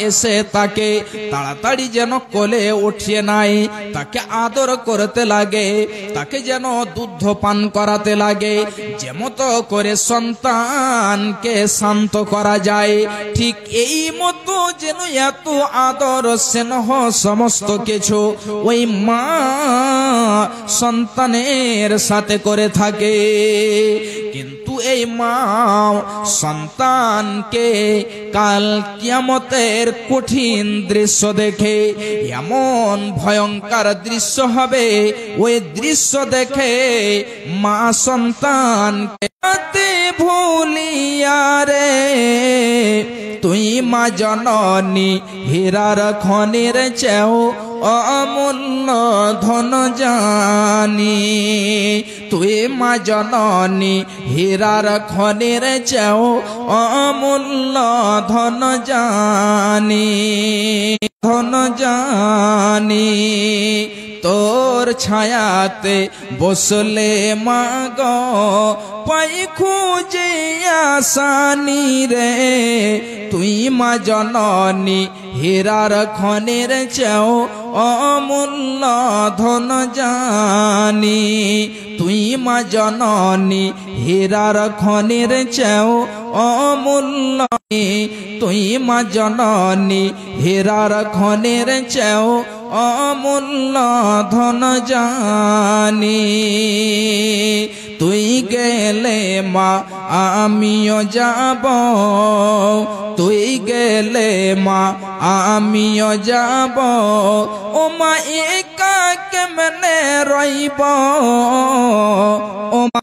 এসে তাকে তাড়াতাড়ি যেন কোলে উঠিয়ে নেয়, তাকে আদর করতে লাগে, তাকে যেন দুধ পান করাতে লাগে, যেমতো করে সন্তানকে শান্ত করা যায়, ঠিক এই মতো যেন এত আদর স্নেহ সমস্ত কিছু ওই মা সন্তানের সাথে করে থাকে। কিন্তু এই মা সন্তানকে কাল কিয়ামতের কঠিন দৃশ্য দেখে, এমন ভয়ঙ্কর দৃশ্য হবে, ওই দৃশ্য দেখে মা সন্তানকে ভুলিয়া রে তুই মা জননী হীরার খনির চেয়েও অমূল্য ধন জানি, তুই মা জননী হীরার খনির চেয়েও অমূল্য ধন জানি, ধন জানি। তোর ছায়াতে বসলে মাগ পাই খুঁজে আসানি রে, তুই মা জননী হীরার খনির চেয়েও অমূল্য ধন জানি, তুই মা জননী হীরার খনির চেয়েও অমূল্য, তুই মা জননী হীরার খনির চেয়েও অমূল্য ধন জানি। তুই গেলে মা আমিও যাব, তুই গেলে মা আমিও যাব, ও মা একা কেমনে রইব, ও মা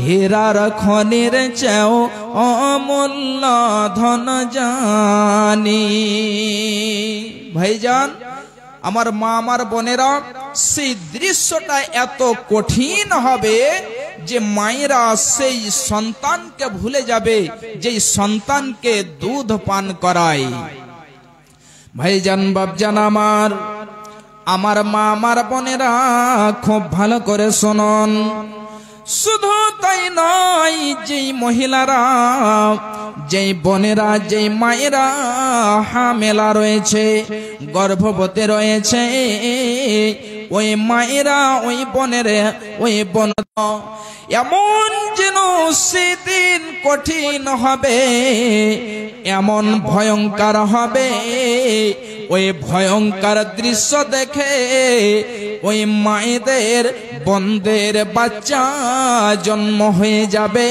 হীরার খনির চেয়েও অমূল্য ধন জানি। ভাইজান আমার মা আমার বোনেরা, সেই দৃশ্যটা এত কঠিন হবে যে মায়েরা সেই সন্তানকে ভুলে যাবে যেই সন্তানকে দুধ পান করায়। ভাইজান বাপজান আমার মা আমার বোনেরা খুব ভালো করে শুনুন। শুধু তাই নয়, যেই মহিলারা, যেই বোনেরা, যেই মায়েরা হামেলা রয়েছে, গর্ভবতী রয়েছে, ওই মায়েরা, ওই বোনেরা, ওই বোন এমন যেন সেদিন কঠিন হবে, এমন ভয়ঙ্কর হবে, ওই ভয়ঙ্কর দৃশ্য দেখে ওই মায়েদের বোনদের বাচ্চা জন্ম হয়ে যাবে,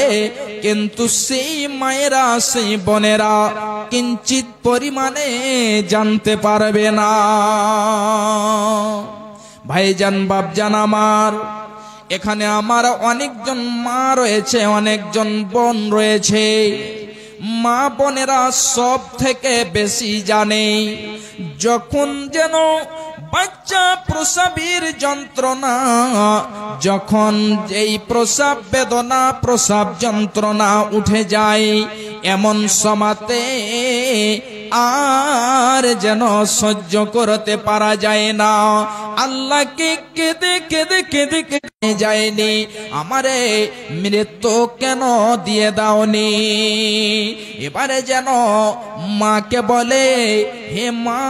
কিন্তু সেই মায়েরা, সেই বোনেরা কিঞ্চিত পরিমাণে জানতে পারবে না। ভাইজান বাপজান আমার, এখানে আমার অনেকজন মা রয়েছে, অনেকজন বোন রয়েছে। মা বোনেরা সব থেকে বেশি জানে যখন যেন বাচ্চা প্রসবের যন্ত্রণা, যখন যেই প্রসব বেদনা, প্রসব যন্ত্রণা উঠে যায়, এমন সময়তে আর যেন সহ্য করতে পারা যায় না। আল্লাহকে কেঁদে কেঁদে কেঁদে কেঁদে যায়নি, আমারে মৃত্যু কেন দিয়ে দাওনি। এবারে যেন মাকে বলে, হে মা,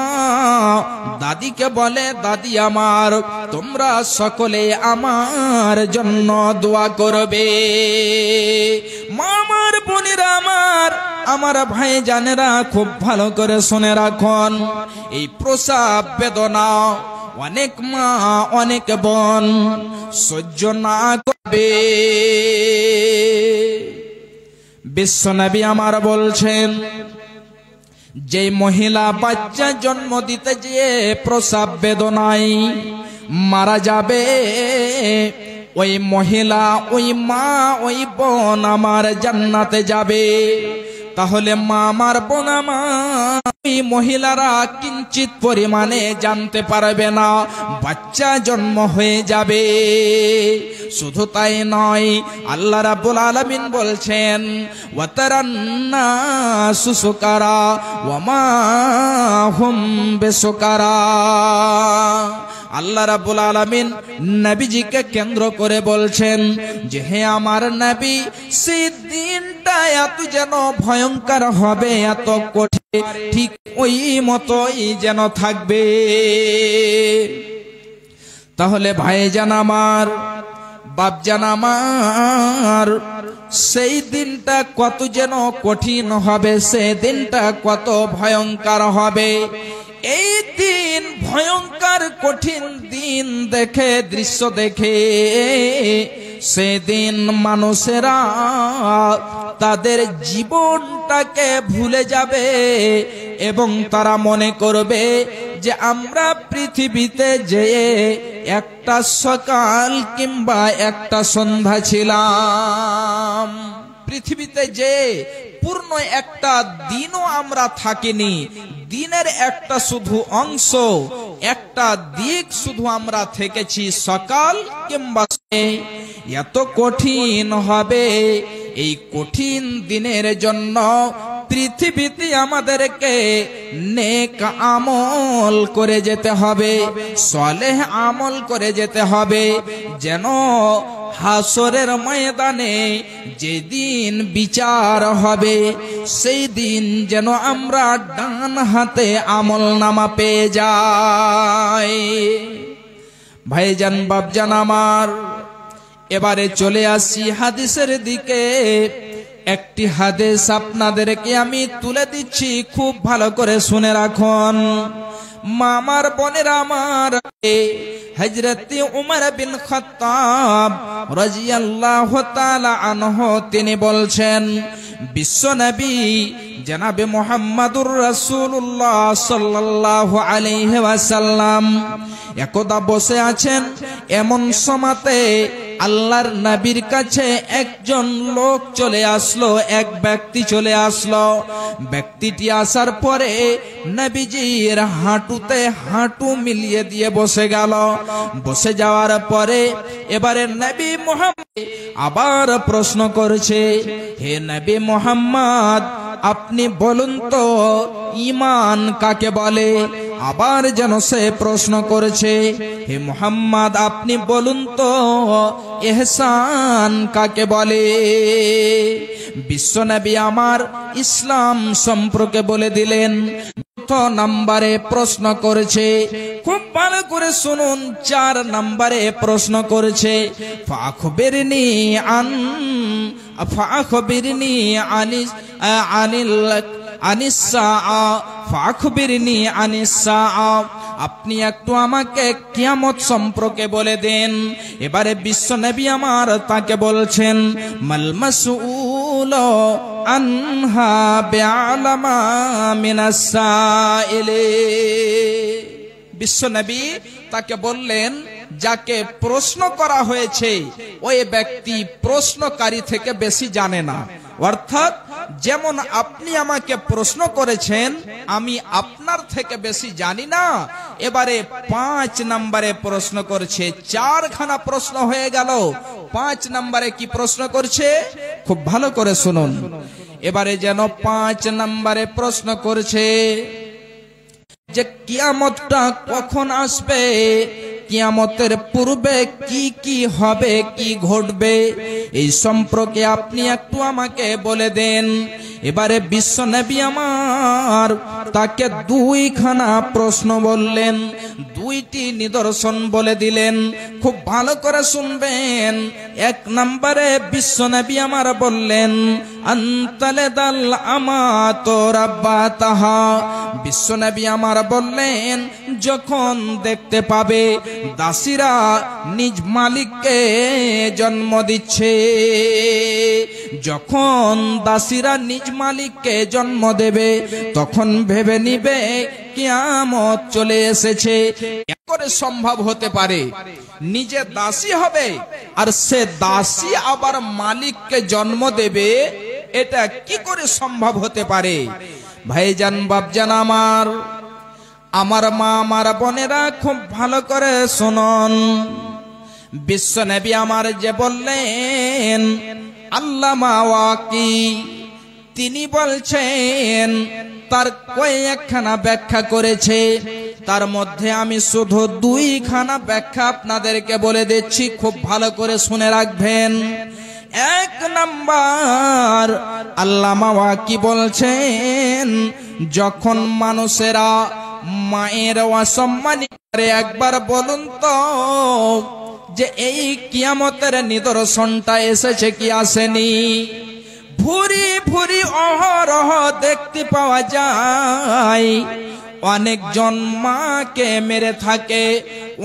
দাদিকে বলে, দাদি আমার, তোমরা সকলে আমার জন্য দোয়া করবে। মা আমার বোনেরা আমার ভাই জানেরা খুব ভালো করে শুনে রাখুন, এই প্রসব বেদনা অনেক মা, অনেক বোন সহ্য না করবে। বিশ্বনবী আমার বলছেন, যে মহিলা বাচ্চা জন্ম দিতে গিয়ে প্রসব বেদনায় মারা যাবে, ওই মহিলা, ওই মা, ওই বোন আমার জান্নাতে যাবে। তাহলে মা আমার বোন আমার, ওই মহিলারা কিঞ্চিত পরিমাণে জানতে পারবে না, বাচ্চা জন্ম হয়ে যাবে। শুধু তাই নয়, আল্লাহ রাব্বুল আলামিন বলছেন, ওয়াতারান্নাসু সুকারা ওয়া মা হুম বিসুকারা। আল্লাহ রাব্বুল আলামিন নবীজিকে কেন্দ্র করে বলছেন যে হে আমার নবী, সেই দিনটা এত যেন ভয়ঙ্কর হবে, এত কঠিন, ঠিক ওই মতোই যেন থাকবে। তাহলে ভাইজান আমার, বাপজান আমার, সেই দিনটা কত যেন কঠিন হবে, সেই দিনটা কত ভয়ঙ্কর হবে। এই দিন ভয়ঙ্কর কঠিন দিন দেখে, দৃশ্য দেখে সেদিন মানুষেরা তাদের জীবনটাকে ভুলে যাবে এবং তারা মনে করবে যে আমরা পৃথিবীতে যে একটা সকাল কিংবা একটা সন্ধ্যা ছিলাম, পৃথিবীতে যে পূর্ণ একটা দিনও আমরা থাকিনি, দিনের একটা শুধু অংশ, একটা দিক শুধু আমরা থেকেছি সকাল কিংবা। এত কঠিন হবে, এই কঠিন দিনের জন্য পৃথিবীতে আমাদেরকে নেক আমল করে যেতে হবে, সালেহ আমল করে যেতে হবে, যেন হাসরের ময়দানে যেদিন বিচার হবে সেই দিন যেন আমরা ডান হাতে আমল নামা পেয়ে যাই। ভাইজান বাপজান আমার, এবারে চলে আসি হাদিসের দিকে। একটি হাদিস আপনাদেরকে আমি তুলে দিচ্ছি, খুব ভালো করে শুনে রাখুন। মামার বোনের আমার, হযরত উমর বিন খাত্তাব রাদিয়াল্লাহু তাআলা আনহু তিনি বলছেন, বিশ্বনবী জনাবে মুহাম্মদুর রাসূলুল্লাহ সাল্লাল্লাহু আলাইহি ওয়াসাল্লাম একদা বসে আছেন। এমন সময়তে আল্লাহর নবীর কাছে একজন লোক চলে আসলো, এক ব্যক্তি চলে আসলো। ব্যক্তিটি আসার পরে নবীজির হাঁটুতে হাঁটু মিলিয়ে দিয়ে বসে গেল। বসে যাওয়ার পরে এবারে নবী মুহাম্মদ আবার প্রশ্ন করেছে, হে নবী মুহাম্মদ, আপনি বলুন তো ঈমান কাকে বলে? আবার যেন সে প্রশ্ন করেছে, হে মুহাম্মদ, আপনি বলুন তো ইহসান কাকে বলে? বিশ্বনবী আমার ইসলাম সম্পর্কে বলে দিলেন। নম্বরে প্রশ্ন করেছে, খুব ভালো করে শুনুন, 4 নম্বরে প্রশ্ন করেছে, ফাখবিরনি আনিস সাআ, ফাখবিরনি আনিস সাআ, আপনি একটু আমাকে কিয়ামত সম্পর্কে বলে দেন। এবারে বিশ্বনবী আমার তাকে বলছেন, মাল মাসউল আনহা বিআলামা মিনাস সাইলি। বিশ্বনবী তাকে বললেন, যাকে প্রশ্ন করা হয়েছে ওই ব্যক্তি প্রশ্নকারী থেকে বেশি জানে না। অর্থাৎ যেমন আপনি আমাকে প্রশ্ন করেছেন, আমি আপনার থেকে বেশি জানি না। এবারে 5 নম্বরে প্রশ্ন করছে, 4খানা প্রশ্ন হয়ে গেল। 5 নম্বরে কি প্রশ্ন করছে খুব ভালো করে শুনুন। এবারে যেন 5 নম্বরে প্রশ্ন করছে যে কিয়ামতটা কখন আসবে, কিয়ামতের পূর্বে কি কি হবে, কি ঘটবে, এই সম্পর্কে আপনি একটু আমাকে বলে দেন। এবারে বিশ্বনবী আমার তাকে 2খানা প্রশ্ন বললেন, 2টি নিদর্শন বলে দিলেন। খুব ভালো করে শুনবেন। 1 নম্বরে বিশ্বনবী আমার বললেন, আনতালাদাল আমাতু রাব্বাতাহা। বিশ্বনবী আমার বললেন, যখন দেখতে পাবে দাসীরা নিজ মালিককে জন্ম দিচ্ছে, যখন দাসীরা নিজ মালিককে জন্ম দেবে তখন ভেবে নিবে কিয়ামত চলে এসেছে। কি করে সম্ভব হতে পারে নিজে দাসী হবে আর সে দাসী আবার মালিককে জন্ম দেবে? এটা কি করে সম্ভব হতে পারে? ভাইজান বাপজান আমার, আমার মা, আমার বোনেরা, খুব ভালো করে শুনুন। বিশ্বনবী আমার যে বললেন, আল্লামা ওয়াকি, তিনি বলছেন, তার কয়েকখানা ব্যাখ্যা করেছে। তার মধ্যে আমি শুধু দুইখানা ব্যাখ্যা আপনাদেরকে বলে দিচ্ছি, খুব ভালো করে শুনে রাখবেন। এক নাম্বার, আল্লামা ওয়াকি বলছেন, যখন মানুষেরা মায়ের অসম্মানী করে, একবার বলুন তো যে এই কিয়ামতের নিদর্শনটা এসেছে কি আসেনি? ভুরি ভুরি অহরহ দেখতে পাওয়া যায় অনেকজন মাকে মেরে থাকে,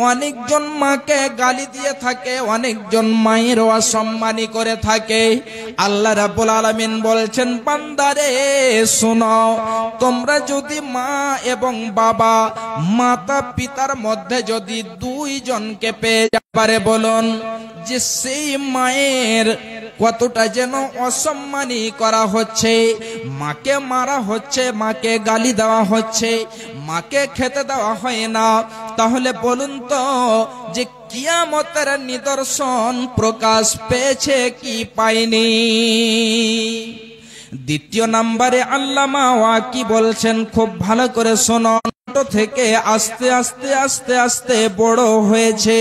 অনেকজন মাকে গালি দিয়ে থাকে, অনেকজন মায়ের অসম্মানী করে থাকে। আল্লাহ রাব্বুল আলামিন বলছেন, বান্দারে শোনো, তোমরা যদি মা এবং বাবা, মাতা পিতার মধ্যে যদি দুইজনকে পেয়ে পারে, বলুন যে সেই মায়ের কতটা যেন অসম্মানী করা হচ্ছে, মাকে মারা হচ্ছে, মাকে গালি দেওয়া হচ্ছে, মাকে খেতে দেওয়া হয় না, তাহলে বলুন তো যে কিয়ামতের নিদর্শন প্রকাশ পেয়েছে কি পায়নি? দ্বিতীয় নম্বরে আল্লামা ওয়াকি বলছেন, খুব ভালো করে শোনো, থেকে আস্তে আস্তে আস্তে আস্তে বড় হয়েছে,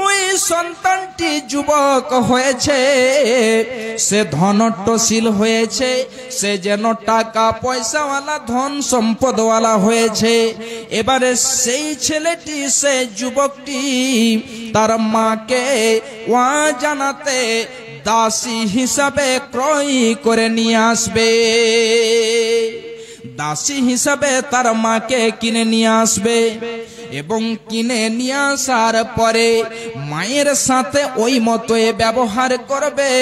ওই সন্তানটি যুবক হয়েছে, সে ধনট্টশীল হয়েছে, সে যেন টাকা পয়সাওয়ালা ধন সম্পদওয়ালা হয়েছে। এবারে সেই ছেলেটি, সে যুবকটি তার মাকে জানাতে দাসী হিসাবে ক্রয় করে নিয়ে আসবে, দাসী হিসাবে তার মাকে কিনে নিয়ে আসবে, এবং কিনে নিয়ে আসার পরে মায়ের সাথে ওই মতো ব্যবহার করবে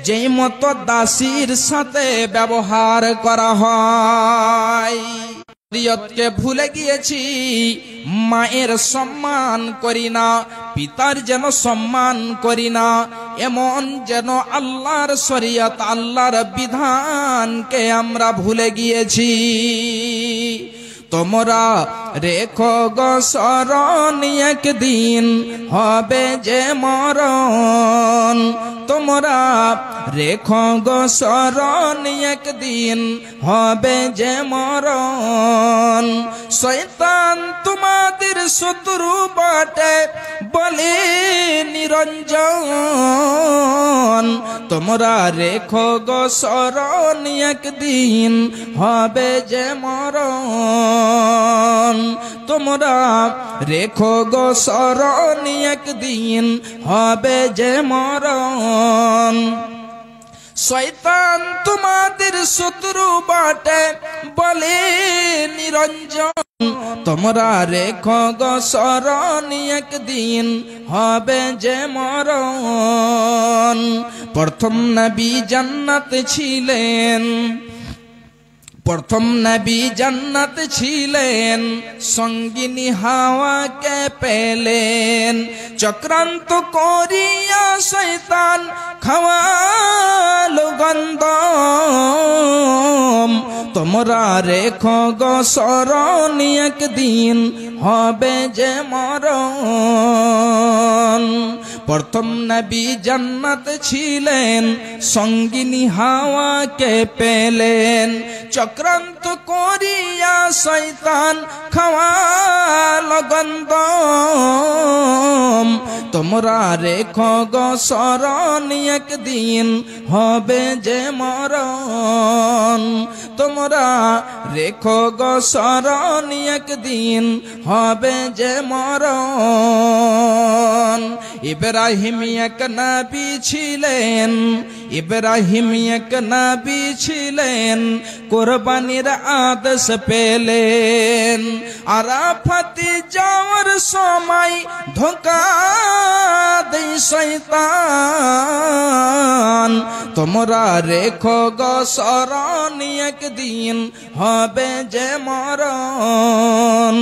যেই মতো দাসীর সাথে ব্যবহার করা হয়। শরীয়তকে ভুলে গিয়েছি, মায়ের সম্মান করি না, পিতার যেন সম্মান করি না, এমন যেন আল্লাহর শরীয়ত, আল্লাহর বিধানকে আমরা ভুলে গিয়েছি। তোমরা রেখো গো স্মরণ, একদিন হবে যে মরণ। তোমরা রেখো গো স্মরণ, একদিন হবে যে মরণ। শয়তান তোমাদের শত্রু বটে বলে নিরঞ্জন। তোমরা রেখো গো স্মরণ, একদিন হবে যে মরণ। তোমরা রেখো গো স্মরণ, একদিন হবে যে মরণ। শয়তান তোমাদের শত্রু বটে বলে নিরঞ্জন। তোমরা রেখো গো স্মরণ, একদিন হবে যে মরণ। প্রথম নবী জান্নাতে ছিলেন, প্রথম নবী জান্নাত ছিলেন, সঙ্গিনী হাওয়াকে পেলেন। চক্রান্ত করিয়া শয়তান খাওয়ালো গন্ধম। তোমরা রেখো গো স্মরণ, একদিন হবে যে মরণ। প্রথম নবী জান্নাতে ছিলেন, সঙ্গিনী হাওয়াকে পেলেন। চক্রান্ত করিয়া শয়তান খাওয়ালো গন্ধম। তোমরা রেখো গো স্মরণ, একদিন হবে যে মরণ। তোমরা রেখো গো স্মরণ, একদিন হবে যে মরণ। ইব্রাহিম এক নবী ছিলেন, ইব্রাহিম এক নবী ছিলেন, কোরবানির আদেশ পেলেন। আরাফাতে যাওয়ার সময় ধোঁকা দেয় শয়তান। তোমরা রেখো গো স্মরণ, একদিন হবে যে মরণ।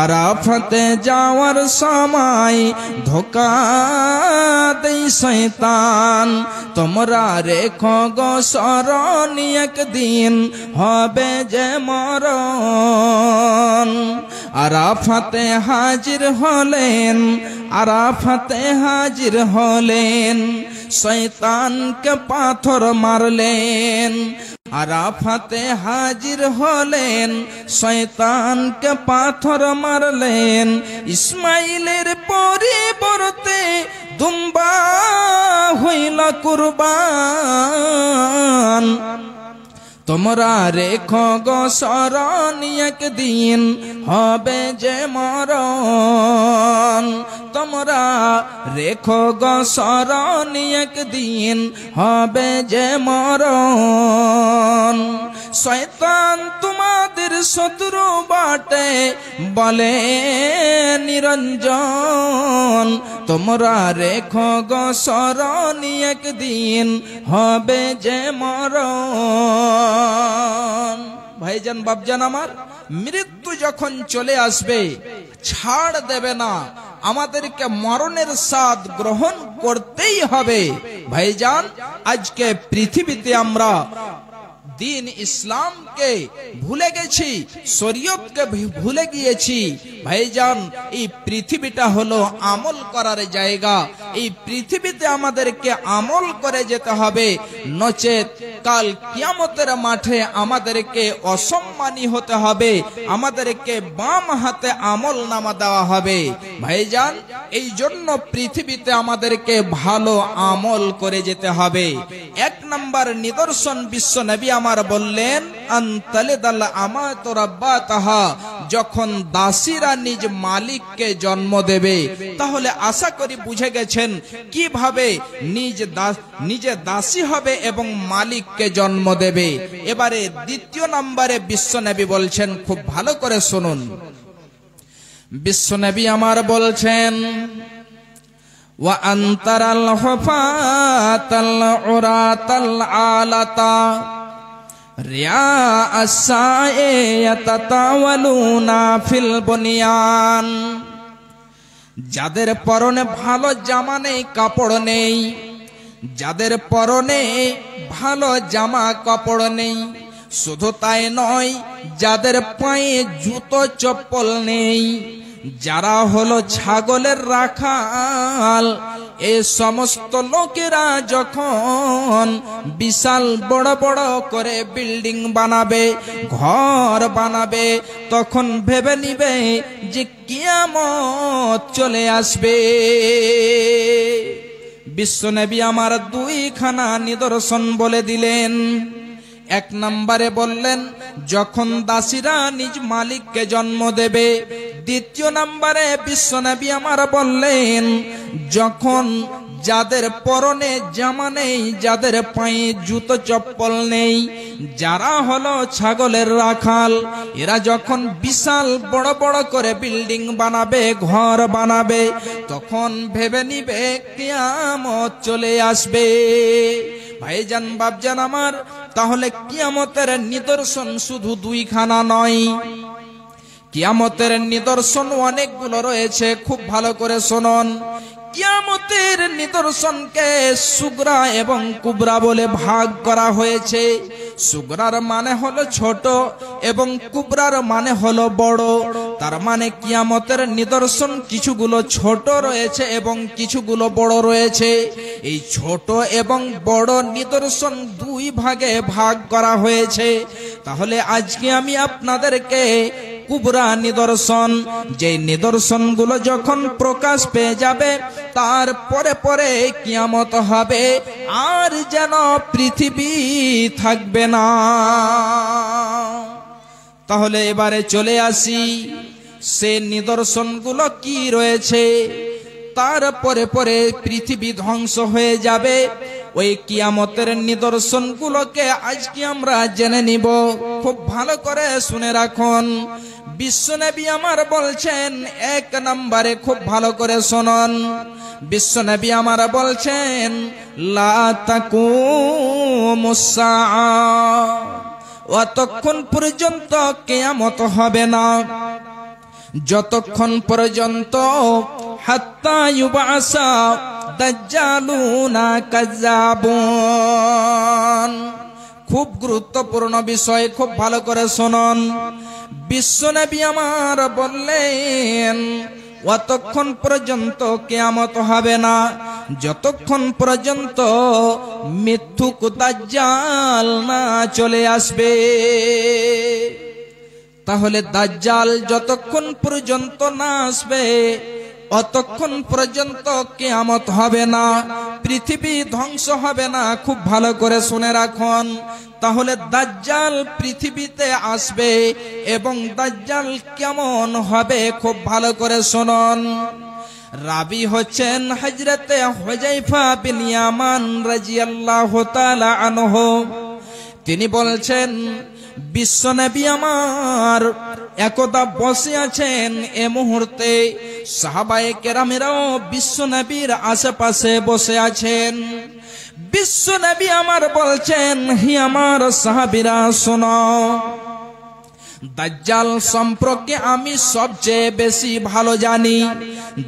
আরাফাতে যাওয়ার সময় ধোঁকা দেয় শয়তান। তোমরা রেখো গো স্মরণ, একদিন হবে যে মরণ। আরাফাতে হাজির হলেন, আরাফাতে হাজির হলেন, শয়তানকে পাথর মারলেন। আরাফাতে হাজির হলেন, শয়তানকে পাথর মারলেন, ইসমাইলের পরিবর্তে দুম্বা হইল কুরবান। তোমরা রেখো গো শরণ, একদিন হবে যে মরণ। তোমরা রেখো গো শরণ, একদিন হবে যে মরণ। শয়তান তোমাদের শত্রু বাটে বলে নিরঞ্জন। তোমরা রেখো গো শরণ, একদিন হবে যে মরণ। ভাইজান বাপজান আমার, মৃত্যু যখন চলে আসবে ছাড় দেবে না, আমাদেরকে মরণের স্বাদ গ্রহণ করতেই হবে। ভাইজান, আজকে পৃথিবীতে আমরা দিন ইসলামকে ভুলে গেছি, শরীয়তকে ভুলে গিয়েছি। ভাইজান, এই পৃথিবীটা হলো আমল করার জায়গা। এই পৃথিবীতে আমাদেরকে আমল করে যেতে হবে, নচেত কাল কিয়ামতের মাঠে আমাদেরকে অসম্মানী হতে হবে, আমাদেরকে বাম হাতে আমল নামা দেওয়া হবে। ভাইজান, এই জন্য পৃথিবীতে আমাদেরকে ভালো আমল করে যেতে হবে। এক নম্বর নিদর্শন বিশ্ব নবী আমার বললেন, আনতালিদাল আমাতু রাব্বাতাহা, যখন দাসীরা নিজ মালিককে জন্ম দেবে। তাহলে আশা করি বুঝে গেছেন কিভাবে নিজে দাসী হবে এবং মালিককে জন্ম দেবে। এবারে দ্বিতীয় নম্বরে বিশ্ব নবী বলছেন, খুব ভালো করে শুনুন। বিশ্ব নবী আমার বলছেন, ওয়া আনতারাল হুফাতাল উরাতাল আলাতা রিয়া আসায়ে ইয়াতাতাওয়ালুনা ফিল বুনিয়ান। যাদের পরনে ভালো জামা নেই, কাপড় নেই, যাদের পরনে ভালো জামা কাপড় নেই, শুধু তাই নয়, যাদের পায়ে জুতো চপ্পল নেই, যারা হলো ছাগলের রাখাল, এই সমস্ত লোকেরা যখন বিশাল বড় বড় করে বিল্ডিং বানাবে, ঘর বানাবে, তখন ভেবে নিবে যে কিয়ামত চলে আসবে। বিশ্বনবী আমার দুইখানা নিদর্শন বলে দিলেন। এক নম্বরে বললেন, যখন দাসীরা নিজ মালিককে জন্ম দেবে। দ্বিতীয় নম্বরে বিশ্বনবী আমার বললেন, যখন যাদের পরনে জামা নেই, যাদের পায়ে জুতো চপ্পল নেই, যারা হলো ছাগলের রাখাল, এরা যখন বিশাল বড় বড় করে বিল্ডিং বানাবে, ঘর বানাবে, তখন ভেবে নিবে কিয়ামত চলে আসবে। ভাইজান বাপজান আমার, তাহলে কিয়ামতের নিদর্শন শুধু দুইখানা নয়, কিয়ামতের নিদর্শন অনেকগুলো রয়েছে। খুব ভালো করে শুনুন। কিয়ামতের নিদর্শনকে সুগরা এবং কুবরা বলে ভাগ করা হয়েছে। সুগরার মানে হলো ছোট এবং কুবরার মানে হলো বড়। তার মানে কিয়ামতের নিদর্শন কিছুগুলো ছোট রয়েছে এবং কিছুগুলো বড় রয়েছে। এই ছোট এবং বড় নিদর্শন দুই ভাগে ভাগ করা হয়েছে। তাহলে আজকে আমি আপনাদেরকে কুবরা নিদর্শন, যে নিদর্শনগুলো যখন প্রকাশ পেয়ে যাবে, তারপরে পরে কিয়ামত হবে, আর যেন পৃথিবী থাকবে না। তাহলে এবারে চলে আসি, সে নিদর্শনগুলো কি রয়েছে। তারপরে পরে পৃথিবী ধ্বংস হয়ে যাবে। ওই কিয়ামতের নিদর্শনগুলোকে আজকে আমরা জেনে নিব। খুব ভালো করে শুনে রাখুন। বিশ্বনবী আমার বলছেন, এক নম্বরে খুব ভালো করে শুনুন। বিশ্বনবী আমার বলছেন, লা তাকুমুস সাআ, অতক্ষণ পর্যন্ত কিয়ামত হবে না যতক্ষণ পর্যন্ত হাত্তা ইউবাসা দাজ্জালুনা কাযাবুন। খুব গুরুত্বপূর্ণ বিষয়, খুব ভালো করে শুনুন। বিশ্বনবী আমার বললেন, অতক্ষণ পর্যন্ত কিয়ামত হবে না যতক্ষণ পর্যন্ত মিথ্যুক দাজ্জাল না চলে আসবে। তাহলে দাজ্জাল যতক্ষণ পর্যন্ত না আসবে অতক্ষণ পর্যন্ত কিয়ামত হবে না, পৃথিবী ধ্বংস হবে না। খুব ভালো করে শুনে রাখুন। তাহলে দাজ্জাল পৃথিবীতে আসবে এবং দাজ্জাল কেমন হবে খুব ভালো করে শুনুন। রাবি হচ্ছেন হযরতে হুযায়ফা বিন ইয়ামান রাদিয়াল্লাহু তাআলা আনহু। তিনি বলছেন, বিশ্বনবী আমার একদা বসে আছেন, এ মুহূর্তে সাহাবায়ে কেরামেরাও বিশ্বনবীর আশেপাশে বসে আছেন। বিশ্বনবী আমার বলছেন, হে আমার সাহাবীরা শোনো, দাজ্জাল সম্পর্কে আমি সবচেয়ে বেশি ভালো জানি।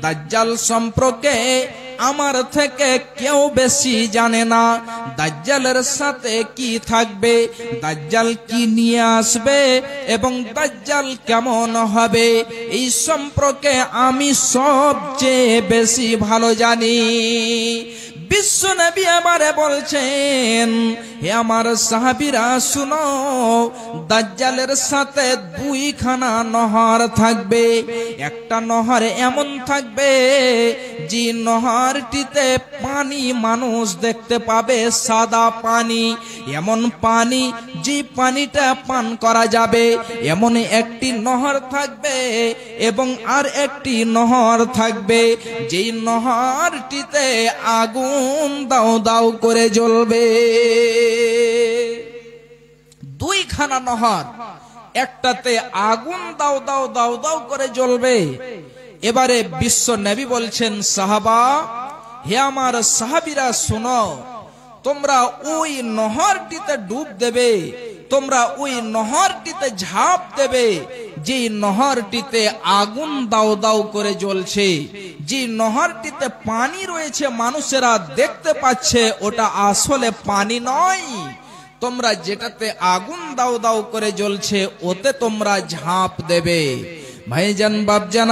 দাজ্জাল সম্পর্কে আমার থেকে কেউ বেশি জানে না। দাজ্জালের সাথে কি থাকবে, দাজ্জাল কি নিয়ে আসবে এবং দাজ্জাল কেমন হবে, এই সম্পর্কে আমি সবচেয়ে বেশি ভালো জানি। বিশ্বনবী আমারে বলছেন, হে আমার সাহাবীরা শুনো, দাজ্জালের সাথে দুইখানা নহর থাকবে। একটা নহর এমন থাকবে যে নহরটিতে পানি মানুষ দেখতে পাবে, সাদা পানি, এমন পানি যে পানিটা পান করা যাবে, এমন একটি নহর থাকবে। এবং আর একটি নহর থাকবে যেই নহরটিতে আগুন দাও দাও করে জ্বলবে। দুইখানা নহর, একটাতে আগুন দাও দাও দাও দাও করে জ্বলবে। এবারে বিশ্ব নবী বলছেন, সাহাবা, হে আমার সাহাবীরা শোনো, তোমরা ওই নহরটিতে ডুব দেবে, তোমরা ওই নহরটিতে ঝাঁপ দেবে যে নহরটিতে আগুন দাও দাও করে জ্বলছে, যে নহরটিতে পানি রয়েছে মানুষেরা দেখতে পাচ্ছে, ওটা আসলে পানি নয়। তোমরা যেটাতে আগুন দাও দাও করে জ্বলছে ওতে তোমরা ঝাঁপ দেবে। ভাইজান, বাপজান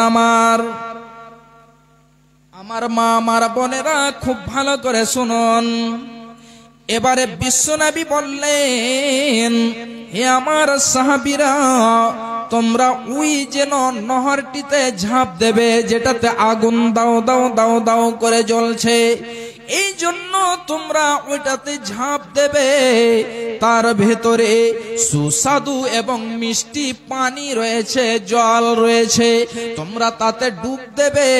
আমার মা, আমার বোনেরা, খুব ভালো করে শুনুন। এবারে বিশ্বনবী বললেন, হে আমার সাহাবীরা, তোমরা ওই যেন নহরটিতে ঝাঁপ দেবে যেটাতে আগুন দাও দাও দাও দাও করে জ্বলছে, এই জন্য তোমরা ওইটাতে ঝাঁপ দেবে। তার ভেতরে সুস্বাদু এবং মিষ্টি পানি রয়েছে, জল রয়েছে, তোমরা তাতে ডুব দেবে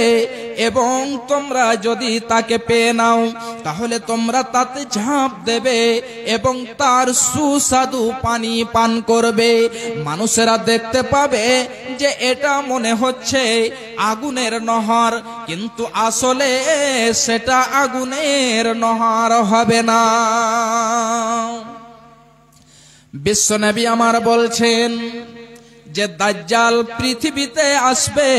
এবং তোমরা যদি তাকে পেয়ে নাও তাহলে তোমরা তাতে ঝাঁপ দেবে এবং তার সুস্বাদু পানি পান করবে। মানুষেরা দেখতে পাবে যে এটা মনে হচ্ছে আগুনের নহর, কিন্তু আসলে সেটা আগুনের নহর হবে না। বিশ্বনবী আমার বলছেন যে দাজ্জাল পৃথিবীতে আসবে।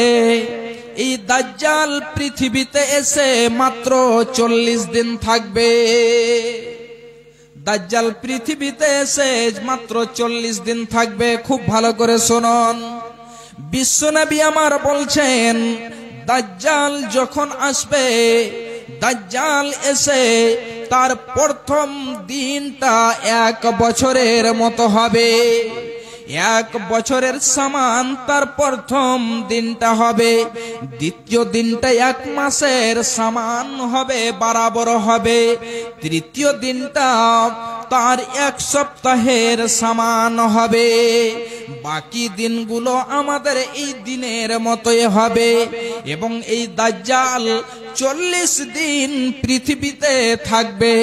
এই দাজ্জাল পৃথিবীতে এসে মাত্র 40 দিন থাকবে। দাজ্জাল পৃথিবীতে এসে মাত্র 40 দিন থাকবে। খুব ভালো করে শুনুন। বিশ্বনবী আমার বলছেন, দাজ্জাল যখন আসবে, দাজ্জাল এসে তার প্রথম দিনটা 1 বছরের মতো হবে। 1 বছরের সমান তার প্রথম দিনটা হবে। দ্বিতীয় দিনটা 1 মাসের সমান হবে, বরাবর হবে। তৃতীয় দিনটা তার 1 সপ্তাহের সমান হবে। বাকি দিনগুলো আমাদের এই দিনের মতোই হবে। এবং এই দাজ্জাল 40 দিন পৃথিবীতে থাকবে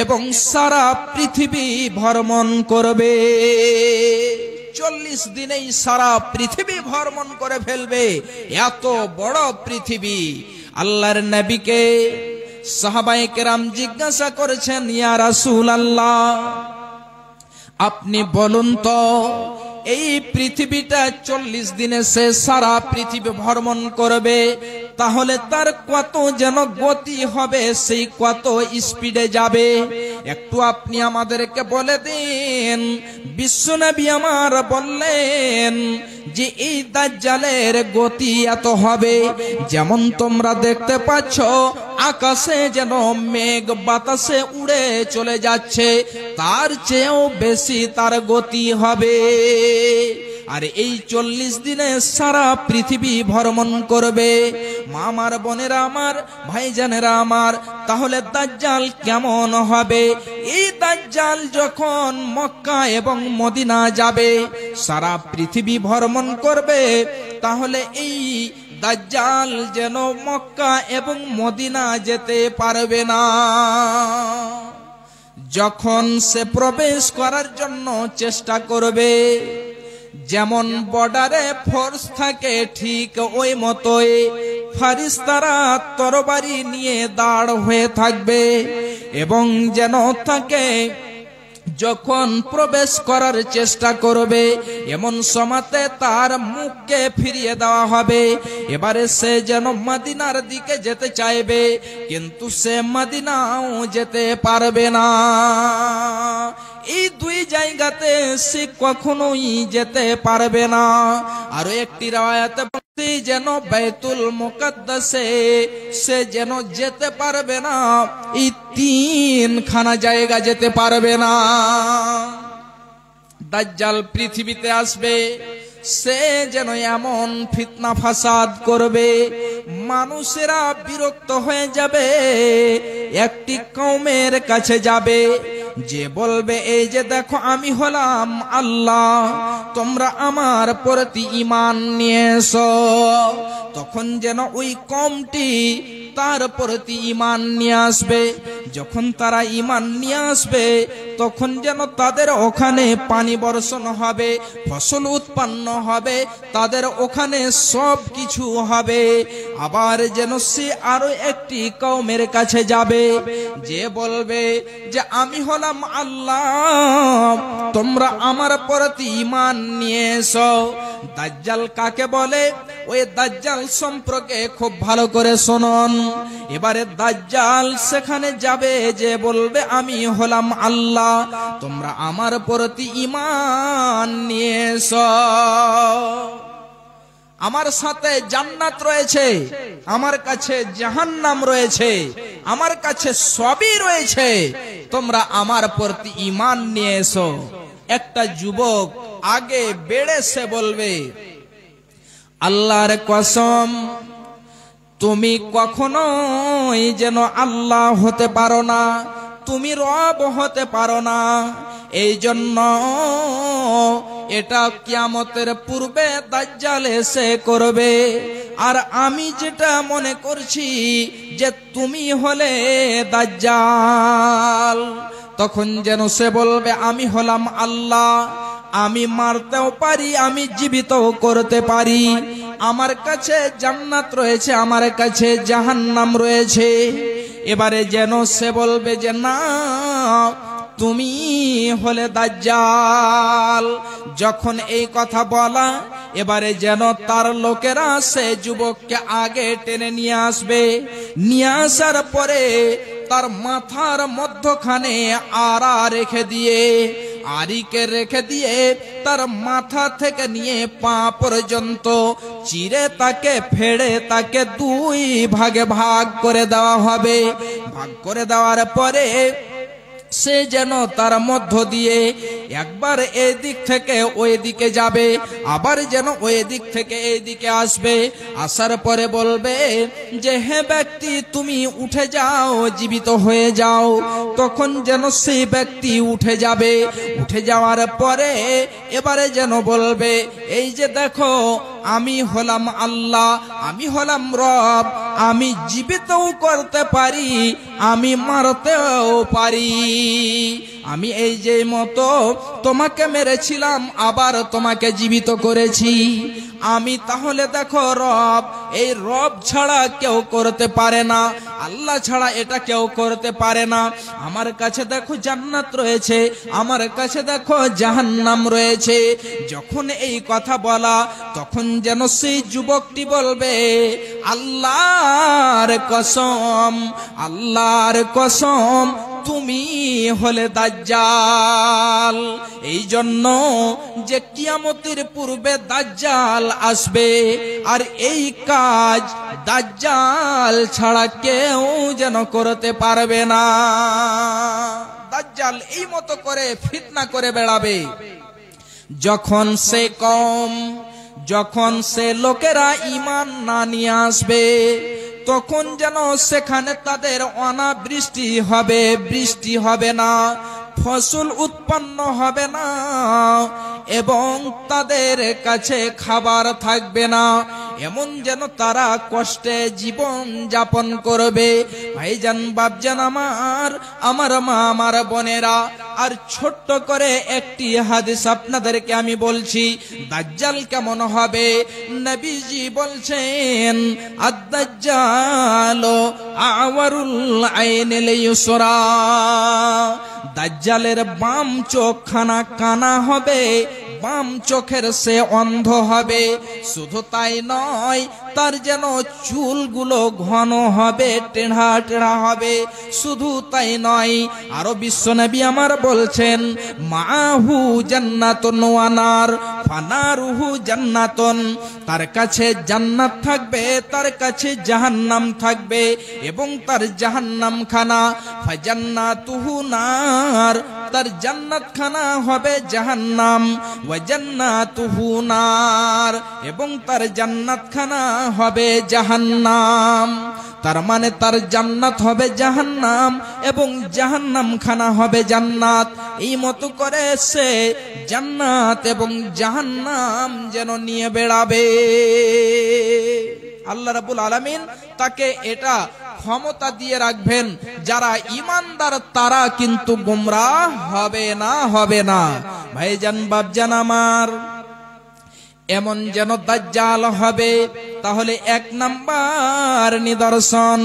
এবং সারা পৃথিবী ভ্রমণ করবে। 40 দিনেই সারা পৃথিবী ভ্রমণ করে ফেলবে। এত বড় পৃথিবী। আল্লাহর নবীকে সাহাবায়ে কেরাম জিজ্ঞাসা করেছেন, ইয়া রাসূলুল্লাহ, আপনি বলুন তো, এই পৃথিবীটা 40 দিনে সে সারা পৃথিবী ভ্রমণ করবে, তাহলে তার কত যেন গতি হবে, সেই কত স্পিডে যাবে, একটু আপনি আমাদেরকে বলে দিন। বিশ্বনবী আমার বললেন যে এই দাজ্জালের গতি এত হবে, যেমন তোমরা দেখতে পাচ্ছ আকাশে যেন মেঘ বাতাসে উড়ে চলে যাচ্ছে, তার চেয়েও বেশি তার গতি হবে। আর এই 40 দিনে সারা পৃথিবী ভ্রমণ করবে। মা আমার, বোনেরা আমার, ভাইজানেরা আমার, তাহলে দাজ্জাল কেমন হবে? এই দাজ্জাল যখন মক্কা এবং মদিনা যাবে, সারা পৃথিবী ভ্রমণ করবে, তাহলে এই দাজ্জাল যেন মক্কা এবং মদিনা যেতে পারবে না। যখন সে প্রবেশ করার জন্য চেষ্টা করবে, যেমন বর্ডারে ফোর্স থাকে ঠিক ওই মতোই ফারিস্তারা তরবারি নিয়ে দাঁড় হয়ে থাকবে, এবং যেন তাকে যখন প্রবেশ করার চেষ্টা করবে এমন সময়তে তার মুখকে ফিরিয়ে দেওয়া হবে। এবারে সে যেন মদিনার দিকে যেতে চাইবে, কিন্তু সে মদিনাও যেতে পারবে না। এই দুই জায়গাতে সে কখনোই যেতে পারবে না। আরো একটি রাওয়ায়াতে বলছে যেন বাইতুল মুকাদ্দাসে সে যেন যেতে পারবে না, এই 3খানা জায়গা যেতে পারবে না। দাজ্জাল পৃথিবীতে আসবে, সে যেন এমন ফিতনা ফাসাদ করবে, মানুষেরা বিরক্ত হয়ে যাবে। একটি কওমের কাছে যাবে, যে বলবে এই যে দেখো আমি হলাম আল্লাহ, তোমরা আমার প্রতি ঈমান নিয়ে এসো। তখন যেন ওই কওমটি তার প্রতি ঈমান নিয়ে আসবে। যখন তারা ঈমান নিয়ে আসবে, তখন যেন তাদের ওখানে পানি বর্ষণ হবে, ফসল উৎপন্ন হবে, তাদের ওখানে সব কিছু হবে। আবার যেন সে আরো একটি কওমের কাছে যাবে, যে বলবে যে আমি হলাম আল্লাহ, তোমরা আমার প্রতি ঈমান নিয়ে এসো। দাজ্জাল কাকে বলে? ওই দাজ্জাল সম্পর্কে খুব ভালো করে শুনুন। এবারে দাজ্জাল সেখানে যাবে, যে বলবে আমি হলাম আল্লাহ, তোমরা আমার প্রতি ঈমান নিয়ে এসো। আমার সাথে জান্নাত রয়েছে, আমার কাছে জাহান্নাম রয়েছে, আমার কাছে সবই রয়েছে, তোমরা আমার প্রতি ঈমান নিয়ে এসো। একটা যুবক আগে বেড়ে সে বলবে, আল্লাহর কসম, তুমি কখনোই যেন আল্লাহ হতে পারো না, তুমি রব হতে পারো না। এই জন্য এটা কিয়ামতের পূর্বে দাজ্জাল এসে করবে। আর আমি যেটা মনে করছি যে তুমি হলে দাজ্জাল। তখন যেন সে বলবে আমি হলাম আল্লাহ, আমি মারতেও পারি, আমি জীবিতও করতে পারি, আমার কাছে জান্নাত রয়েছে, আমার কাছে জাহান্নাম রয়েছে। এবারে যেন সে বলবে যে না, তুমি হলে দাজ্জাল। যখন এই কথা বলা, এবারে যেন তার লোকেরা সে যুবককে আগে টেনে নিয়ে আসবে। নিয়ে আসার পরে তার মাথার মধ্যখানে আড়া রেখে দিয়ে, আড়িকে রেখে দিয়ে তার মাথা থেকে নিয়ে পা পর্যন্ত চিরে তাকে ফেড়ে তাকে 2 ভাগে ভাগ করে দেওয়া হবে। ভাগ করে দেওয়ার পরে সে যেন তার মধ্য দিয়ে একবার এই দিক থেকে ওই দিকে যাবে, আবার যেন ওই দিক থেকে এই দিকে আসবে। আসার পরে বলবে যে হে ব্যক্তি, তুমি উঠে যাও, জীবিত হয়ে যাও। তখন যেন সেই ব্যক্তি উঠে যাবে। উঠে যাওয়ার পরে এবারে যেন বলবে এই যে দেখো, আমি হলাম আল্লাহ, আমি হলাম রব, আমি জীবিতও করতে পারি, আমি মারতেও পারি। আমি এই যে মতো তোমাকে মেরেছিলাম, আবার তোমাকে জীবিত করেছি। আমি তাহলে দেখো রব, এই রব ছাড়া কেউ করতে পারে না, আল্লাহ ছাড়া এটা কেউ করতে পারে না। আমার কাছে দেখো জান্নাত রয়েছে, আমার কাছে দেখো জাহান্নাম রয়েছে। যখন এই কথা বলা, তখন যেন সেই যুবকটি বলবে আল্লাহর কসম, আল্লাহর কসম, তুমি হলে দাজ্জাল। এই জন্য যে কিয়ামতের পূর্বে দাজ্জাল আসবে, আর এই কাজ দাজ্জাল ছাড়া কেউ যেন করতে পারবে না। দাজ্জাল এই মতো করে ফিতনা করে বেড়াবে। যখন সে লোকেরা ঈমান না নিয়ে আসবে, তখন যেন সেখানে তাদের অনাবৃষ্টি হবে, বৃষ্টি হবে না, ফসল উৎপন্ন হবে না, এবং তাদের কাছে খাবার থাকবে না। এমন যেন তারা কষ্টে জীবন যাপন করবে। ভাইজান, বাপজান আমার মা, আমার বোনেরা, আর ছোট্ট করে একটি হাদিস আপনাদেরকে আমি বলছি, দাজ্জাল কেমন হবে। নবীজি বলছেন, আদ-দাজ্জাল আওয়ারুল আইনিল ইউসরা, দাজ্জালের বাম চোখখানা কানা হবে, বাম চোখের সে অন্ধ হবে। শুধু তাই নয়, তার যেন চুলগুলো ঘন হবে, টেढ़ा টেढ़ा হবে। শুধু তাই নয়, আরো বিশ্বনবী আমার বলছেন, মাহু জান্নাতুন ওয়া নার ফানারুহু জান্নাতুন, তার কাছে জান্নাত থাকবে, তার কাছে জাহান্নাম থাকবে, এবং তার জাহান্নাম খানা ফাজান্নাতুহু নার, তার জান্নাত খানা হবে জাহান্নাম, ওয়া জান্নাতুহু নার, এবং তার জান্নাত খানা হবে জাহান্নাম। তার মানে তার জান্নাত হবে জাহান্নাম এবং জাহান্নাম খানা হবে জান্নাত। এই মতো করে সে জান্নাত এবং জাহান্নাম যেন নিয়ে বেড়াবে। আল্লাহ রাব্বুল আলামিন তাকে এটা ক্ষমতা দিয়ে রাখবেন। যারা ঈমানদার তারা কিন্তু গোমরাহ হবে না। ভাইজান, বাপজান আমার, এমন যেন দাজ্জাল হবে। তাহলে এক নাম্বার নিদর্শন,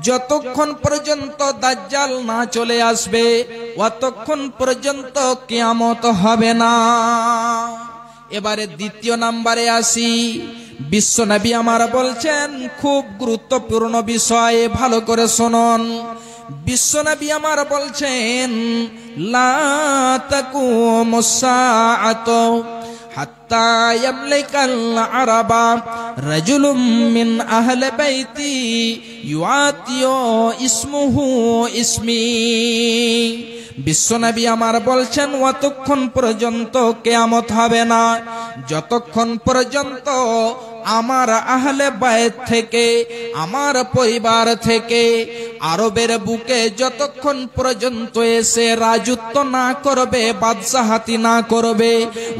যতক্ষণ পর্যন্ত দাজ্জাল না চলে আসবে ততক্ষণ পর্যন্ত কিয়ামত হবে না। এবারে দ্বিতীয় নাম্বারে আসি। বিশ্বনবী আমার বলছেন, খুব গুরুত্বপূর্ণ বিষয়, ভালো করে শুনুন। বিশ্বনবী আমার বলছেন, লা তাকুমুস সাআতু হাত্তা ইয়ামলিকাল আরাবা রাজুলুম মিন আহলি বাইতি ইউআতিয়ু ইসমুহু ইসমি। বিশ্বনবী আমার বলছেন, অতক্ষণ পর্যন্ত কিয়ামত হবে না যতক্ষণ পর্যন্ত আমার আহলে বাইত থেকে, আমার পরিবার থেকে আরবের বুকে যতক্ষণ পর্যন্ত এসে রাজত্ব না করবে, বাদশাহতি না করবে,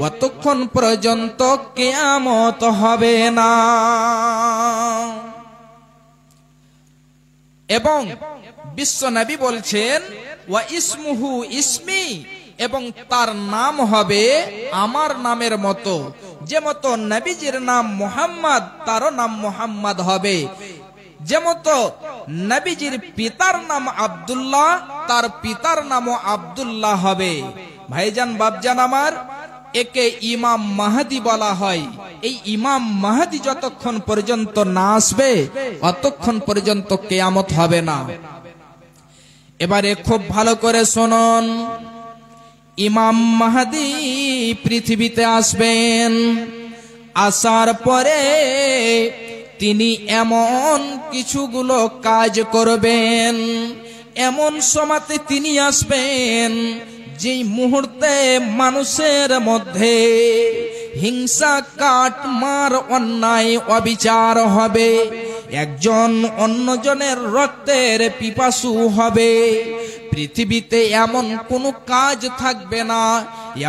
অতক্ষণ পর্যন্ত কিয়ামত হবে না। এবং বিশ্বনবী বলছেন, ওয়া ইসমুহু ইসমি, এবং তার নাম হবে আমার নামের মতো। যে মতো নবীজির নাম মুহাম্মদ, তারও নাম মুহাম্মদ হবে। যে মতো নবীজির পিতার নাম আব্দুল্লাহ, তার পিতার নামও আব্দুল্লাহ হবে। ভাইজান, বাপজান আমার, একে ইমাম মাহদি বলা হয়। এই ইমাম মাহদি যতক্ষণ পর্যন্ত না আসবে ততক্ষণ পর্যন্ত কিয়ামত হবে না। এবারে খুব ভালো করে শুনুন, ইমাম মাহদি পৃথিবীতে আসবেন। আসার পরে তিনি এমন কিছুগুলো কাজ করবেন, এমন সময়তে তিনি আসবেন যেই মুহূর্তে মানুষের মধ্যে হিংসা, কাটমার, অন্যায়, অবিচার হবে। একজন অন্যজনের রক্তের পিপাসু হবে। পৃথিবীতে এমন কোনো কাজ থাকবে না,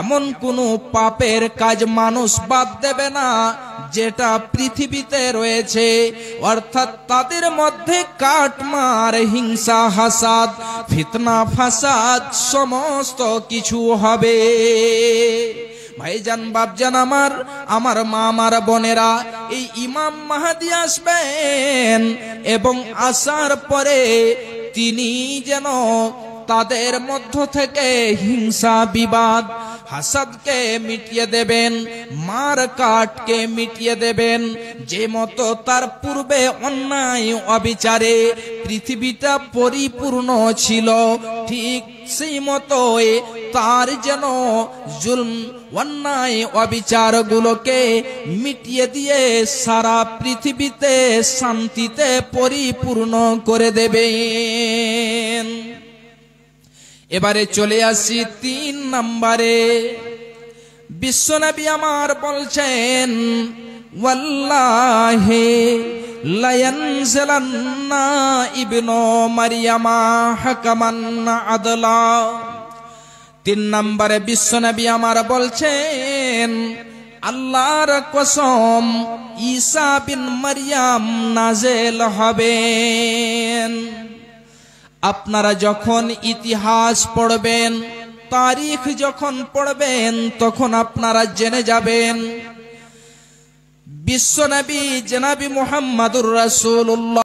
এমন কোনো পাপের কাজ মানুষ বাদ দেবে না যেটা পৃথিবীতে রয়েছে। অর্থাৎ তাদের মধ্যে কাটমার, হিংসা, হাসাদ, ফিতনা, ফাসাদ সমস্ত কিছু হবে। ভাইজান, বাপজান আমার মা, আমার বোনেরা, এই ইমাম মাহদি আসবেন এবং আসার পরে তিনি যেন তাদের মধ্য থেকে হিংসা, বিবাদ, হাসাদকে মিটিয়ে দেবেন, মার কাটকে মিটিয়ে দেবেন। যে মতো তার পূর্বে অন্যায় অবিচারে পৃথিবীটা পরিপূর্ণ ছিল, ঠিক সেই মতোই তার যেন জুলম অন্যায় অবিচারগুলোকে মিটিয়ে দিয়ে সারা পৃথিবীতে শান্তিতে পরিপূর্ণ করে দেবেন। এবারে চলে আসি 3 নম্বরে। বিশ্বনবী আমার বলছেন, ওয়াল্লাহি লা ইয়ানজিলান্না ইবনু মারইয়ামা হাকামান আদলা। 3 নম্বরে বিশ্বনবী আমার বলছেন, আল্লাহর কসম, ঈসা বিন মারইয়াম নাজেল হবেন। আপনারা যখন ইতিহাস পড়বেন, তারিখ যখন পড়বেন, তখন আপনারা জেনে যাবেন বিশ্বনবী জনাবি মুহাম্মাদুর রাসূলুল্লাহ